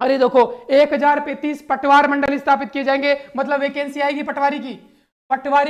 अरे देखो 1000 पे 30 पटवार मंडल स्थापित किए जाएंगे, मतलब वैकेंसी आएगी पटवारी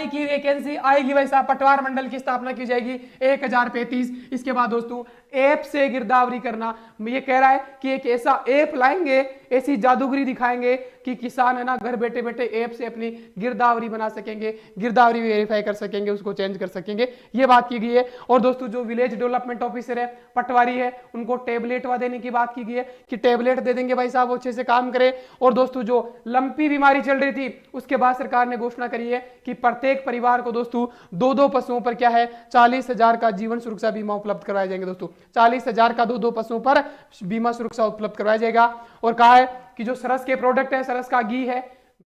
की वैकेंसी आएगी भाई साहब, पटवार मंडल की स्थापना की जाएगी 1035। इसके बाद दोस्तों ऐप से गिरदावरी करना, ये कह रहा है कि एक ऐसा ऐप लाएंगे, ऐसी जादूगरी दिखाएंगे कि किसान है ना घर बैठे बैठे ऐप से अपनी गिरदावरी बना सकेंगे, गिरदावरी वेरीफाई कर सकेंगे, उसको चेंज कर सकेंगे, ये बात की गई है। और दोस्तों जो विलेज डेवलपमेंट ऑफिसर है, पटवारी है, उनको टेबलेट देने की बात की गई है कि टेबलेट दे देंगे भाई साहब, वो अच्छे से काम करे। और दोस्तों जो लंपी बीमारी चल रही थी, उसके बाद सरकार ने घोषणा करी है कि प्रत्येक परिवार को दोस्तों 2-2 पशुओं पर क्या है 40,000 का जीवन सुरक्षा बीमा उपलब्ध करवाया जाएंगे। दोस्तों 40,000 का 2-2 पशुओं पर बीमा सुरक्षा उपलब्ध करवाया जाएगा। और कहा है कि जो सरस के प्रोडक्ट है, सरस का घी है,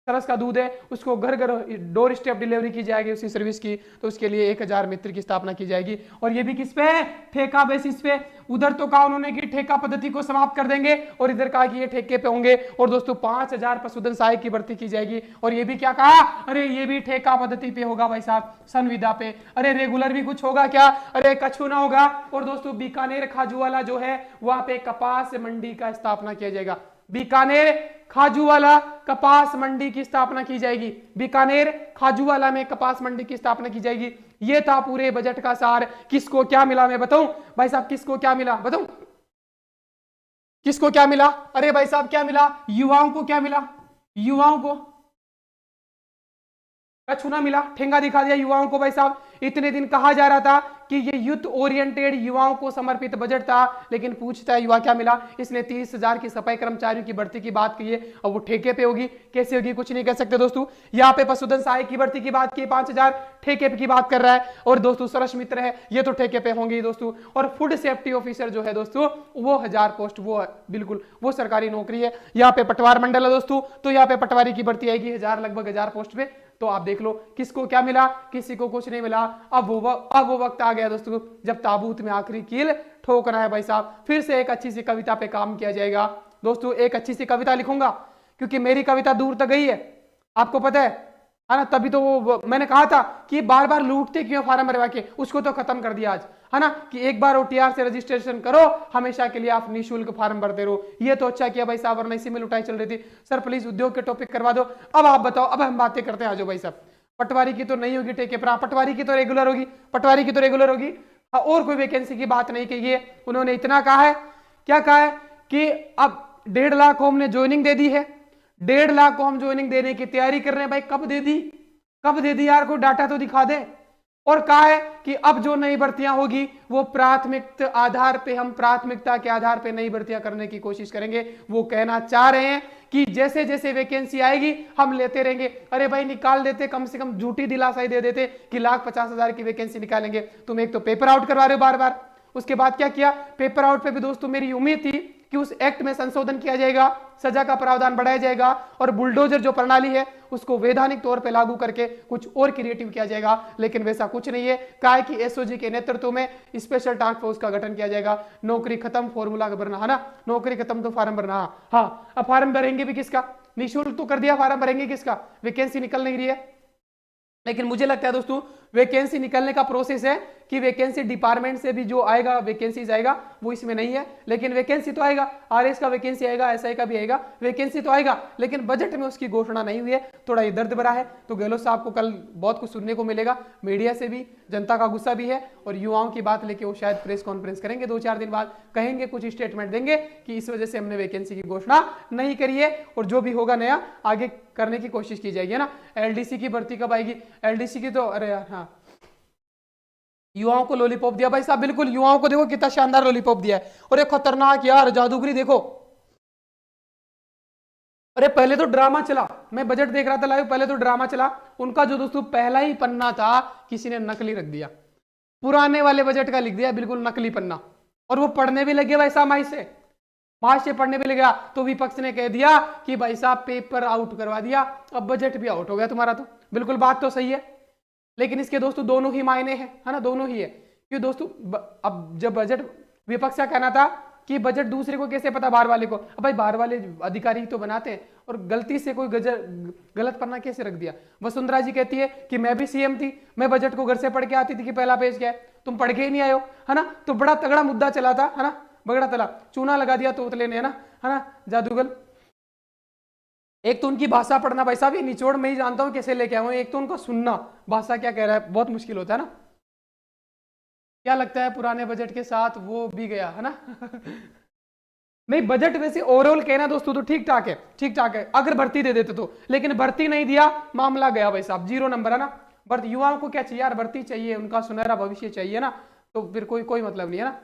सरस का दूध है, उसको घर घर डोर स्टेप डिलीवरी की जाएगी उसी सर्विस की, तो उसके लिए 1000 मित्र की स्थापना की जाएगी। और ये भी किस पे, ठेका बेसिस पे। उधर तो कहा उन्होंने कि ठेका पद्धति को समाप्त कर देंगे, और इधर कहा कि ये ठेके पे होंगे। और दोस्तों 5000 पशुधन सहायक की भर्ती की जाएगी। और ये भी क्या कहा, अरे ये भी ठेका पद्धति पे होगा भाई साहब, संविदा पे। अरे रेगुलर भी कुछ होगा क्या, अरे कछु ना होगा। और दोस्तों बीकानेर खाजूवाला जो है वहां पे कपास मंडी का स्थापना किया जाएगा, बीकानेर खाजूवाला कपास मंडी की स्थापना की जाएगी, बीकानेर खाजूवाला में कपास मंडी की स्थापना की जाएगी। यह था पूरे बजट का सार। किसको क्या मिला मैं बताऊं भाई साहब, किसको क्या मिला बताऊं, किसको क्या मिला, अरे भाई साहब क्या मिला, युवाओं को क्या मिला, युवाओं को छूना मिला, ठेंगा दिखा दिया युवाओं को भाई साहब। इतने दिन कहा जा रहा था कि ये यूथ ओरिएंटेड युवाओं को समर्पित बजट था, लेकिन पूछता है युवा क्या मिला, इसने 30,000 की सफाई कर्मचारियों की भर्ती की बात की है, अब वो ठेके पे होगी, कैसे होगी कुछ नहीं कह सकते दोस्तों। यहाँ पे पशुधन सहायक की भर्ती की बात की, 5,000 ठेके की बात कर रहा है। और दोस्तों सरस मित्र है, ये तो ठेके पे होंगे दोस्तों। और फूड सेफ्टी ऑफिसर जो है दोस्तों, वो 1000 पोस्ट, वो बिल्कुल वो सरकारी नौकरी है। यहाँ पे पटवार मंडल है दोस्तों, तो यहाँ पे पटवारी की भर्ती आएगी 1000, लगभग 1000 पोस्ट पे। तो आप देख लो किसको क्या मिला, किसी को कुछ नहीं मिला। अब वो वक्त आ गया दोस्तों जब ताबूत में आखिरी कील ठोकना है भाई साहब। फिर से एक अच्छी सी कविता पे काम किया जाएगा दोस्तों, एक अच्छी सी कविता लिखूंगा, क्योंकि मेरी कविता दूर तक गई है, आपको पता है ना। तभी तो वो मैंने कहा था कि बार बार लूटते क्यों फार्म भरवा के, उसको तो खत्म कर दिया आज, है ना, कि एक बार ओटीआर से रजिस्ट्रेशन करो, हमेशा के लिए आप निःशुल्क फार्म भरते रहो। ये तो अच्छा किया भाई साहब, वरना इसी में लुटाई चल रही थी। सर प्लीज उद्योग के टॉपिक करवा दो। अब आप बताओ, अब हम बातें करते हैं, आ जाओ भाई साहब। पटवारी की तो नहीं होगी ठेके पर, पटवारी की तो रेगुलर होगी, पटवारी की तो रेगुलर होगी। और कोई वैकेंसी की बात नहीं कही है उन्होंने। इतना कहा है, क्या कहा है कि अब 1.5 लाख को हमने ज्वाइनिंग दे दी है, 1.5 लाख को हम ज्वाइनिंग देने की तैयारी कर रहे हैं। भाई कब दे दी, कब दे दी यार, कोई डाटा तो दिखा दे। और कहा है कि अब जो नई भर्तियां होगी वो प्राथमिकता आधार पे, हम प्राथमिकता के आधार पे नई भर्तियां करने की कोशिश करेंगे। वो कहना चाह रहे हैं कि जैसे जैसे वैकेंसी आएगी हम लेते रहेंगे। अरे भाई निकाल देते, कम से कम झूठी दिलासा ही दे देते कि 1,50,000 की वैकेंसी निकालेंगे। तुम एक तो पेपर आउट करवा रहे हो बार बार, उसके बाद क्या किया, पेपर आउट पे भी दोस्तों मेरी उम्मीद थी कि उस एक्ट में संशोधन किया जाएगा, सजा का प्रावधान बढ़ाया जाएगा, और बुलडोजर जो प्रणाली है उसको वैधानिक तौर पे लागू करके कुछ और क्रिएटिव किया जाएगा। लेकिन वैसा कुछ नहीं है। कहा है कि एसओजी के नेतृत्व में स्पेशल टास्क फोर्स का गठन किया जाएगा। नौकरी खत्म, फॉर्मूला भरना, है ना, नौकरी खत्म तो फार्म भरना। हाँ, अब फार्म भरेंगे भी किसका, निःशुल्क तो कर दिया, फार्म भरेंगे किसका, वैकेंसी निकल नहीं रही है। लेकिन मुझे लगता है दोस्तों वैकेंसी निकलने का प्रोसेस है कि वैकेंसी डिपार्टमेंट से भी जो आएगा वैकेंसीज आएगा वो इसमें नहीं है, लेकिन वैकेंसी तो आएगा, आरएस का वैकेंसी आएगा, एसआई का भी आएगा, वैकेंसी तो आएगा, लेकिन बजट में उसकी घोषणा नहीं हुई है। थोड़ा ये दर्द भरा है। तो गहलोत साहब को कल बहुत कुछ सुनने को मिलेगा, मीडिया से भी, जनता का गुस्सा भी है, और युवाओं की बात लेके वो शायद प्रेस कॉन्फ्रेंस करेंगे 2-4 दिन बाद, कहेंगे कुछ स्टेटमेंट देंगे कि इस वजह से हमने वैकेंसी की घोषणा नहीं करी है, और जो भी होगा नया आगे करने की कोशिश की जाएगी, है ना। एलडीसी की भर्ती कब आएगी, एलडीसी की तो, अरे यार हाँ, युवाओं को लॉलीपॉप दिया भाई साहब, बिल्कुल युवाओं को देखो कितना शानदार लॉलीपॉप दिया है। और एक खतरनाक यार जादूगरी देखो, अरे पहले तो ड्रामा चला, मैं बजट देख रहा था लाइव, पहले तो ड्रामा चला उनका, जो दोस्तों पहला ही पन्ना था किसी ने नकली रख दिया, पुराने वाले बजट का लिख दिया बिल्कुल नकली पन्ना, और वो पढ़ने भी लगे भाई साहब, माई से पढ़ने भी लगा। तो विपक्ष ने कह दिया कि भाई साहब पेपर आउट करवा दिया, अब बजट भी आउट हो गया तुम्हारा। तो बिल्कुल बात तो सही है, लेकिन इसके दोस्तों दोनों ही मायने हैं, है ना, दोनों ही है। क्यों दोस्तों, अब जब बजट, विपक्ष का कहना था कि बजट दूसरे को कैसे पता, बाहर वाले को, अब भाई बाहर वाले अधिकारी तो बनाते हैं, और गलती से कोई गलत पन्ना कैसे रख दिया। वसुंधरा जी कहती है कि मैं भी सीएम थी, मैं बजट को घर से पढ़ के आती थी कि पहला पेज क्या है, तुम पढ़ के ही नहीं आए हो, है ना। तो बड़ा तगड़ा मुद्दा चला था, है ना, बगड़ा तला, चूना लगा दिया तोतले ने, है ना जादूगर। एक तो उनकी भाषा पढ़ना भाई साहब, ये निचोड़ में ही जानता हूँ कैसे लेके आऊँ। एक तो उनको सुनना, भाषा क्या कह रहा है, बहुत मुश्किल होता है ना। क्या लगता है पुराने बजट के साथ वो भी गया है ना। नहीं, बजट वैसे ओवरऑल कहना दोस्तों तो ठीक ठाक है, ठीक ठाक है, अगर भर्ती दे देते तो, लेकिन भर्ती नहीं दिया, मामला गया भाई साहब, 0 नंबर है ना। युवाओं को क्या चाहिए यार, भर्ती चाहिए, उनका सुनहरा भविष्य चाहिए ना, तो फिर कोई मतलब नहीं है ना।